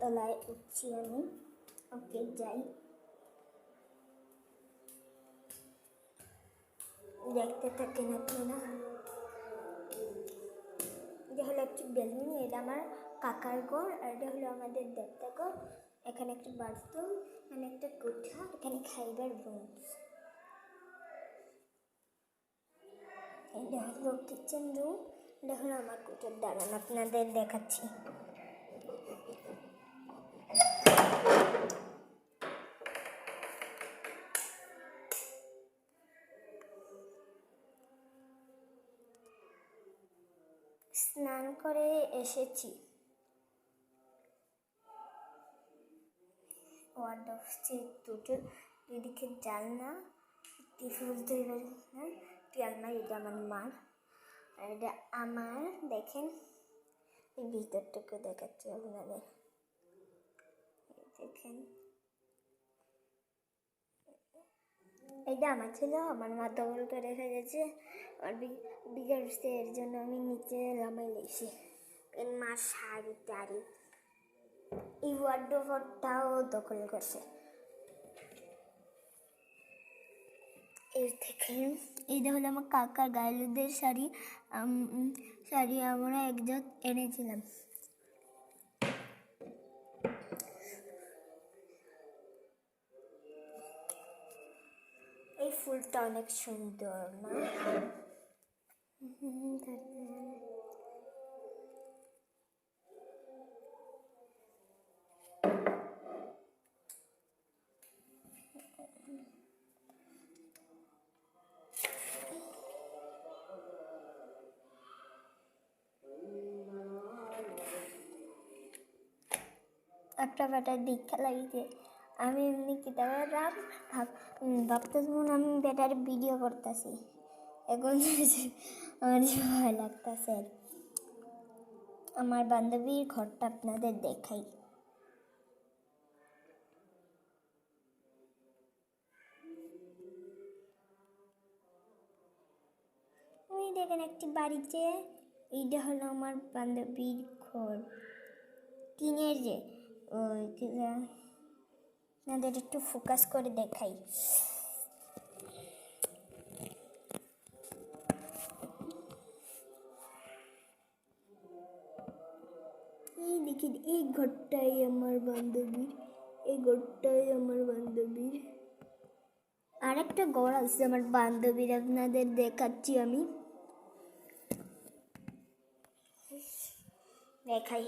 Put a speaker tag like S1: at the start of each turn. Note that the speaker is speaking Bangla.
S1: তলায় উঠছি আমি। ওকে যাই, দেখতে থাকেন আপনারা। এটা হলো একটি বেলুন, এটা আমার কাকার ঘর, আর এটা হলো আমাদের দেবতা ঘর। এখানে একটা বাথরুম, এখানে একটা কোঠা, এখানে খাইবার রুম। এটা হলো কিচেন রুম, এটা হলো আমার কোঠার। দাঁড়ান আপনাদের দেখাচ্ছি। স্নান করে এসেছি। ওয়ার্ডরোব দুটো, দুদিকে জানলা, একটি ফুল তৈরি, একটি আলমারি। এটা আমার মার, আর এটা আমার। দেখেন এই ভিতরটুকু দেখাচ্ছি আপনাদের, দেখেন। এটা আমার ছিল, আমার মা দখল করে ফেলেছে। আর বিঘাড়ছে, এর জন্য আমি নিচে নামাই লেছি। মার শাড়ি টাড়ি, এই ওয়ার্ডরোবটাও দখল করছে। এর থেকে এইটা হলো আমার কাকার গায়েলদের শাড়ি। শাড়ি আমরা একজোট এনেছিলাম। এই ফুলটা অনেক সুন্দর না? একটা বেটার দীক্ষা লাগিয়েছে। আমি এমনি কিতাবের ভাবতেছি আমি বেটার ভিডিও করতেছি। এখন আমার ভয় লাগতেছে। আমার বান্ধবীর ঘরটা আপনাদের দেখাই। ওই দেখেন একটি বাড়িতে, এইটা হলো আমার বান্ধবীর ঘর, টিনের। যে ওই আপনাদের একটু ফোকাস করে দেখাই। এই দেখেন, এই ঘরটাই আমার বান্ধবীর, এই ঘরটাই আমার বান্ধবীর। আর একটা ঘর আছে আমার বান্ধবীর, আপনাদের দেখাচ্ছি আমি, দেখাই।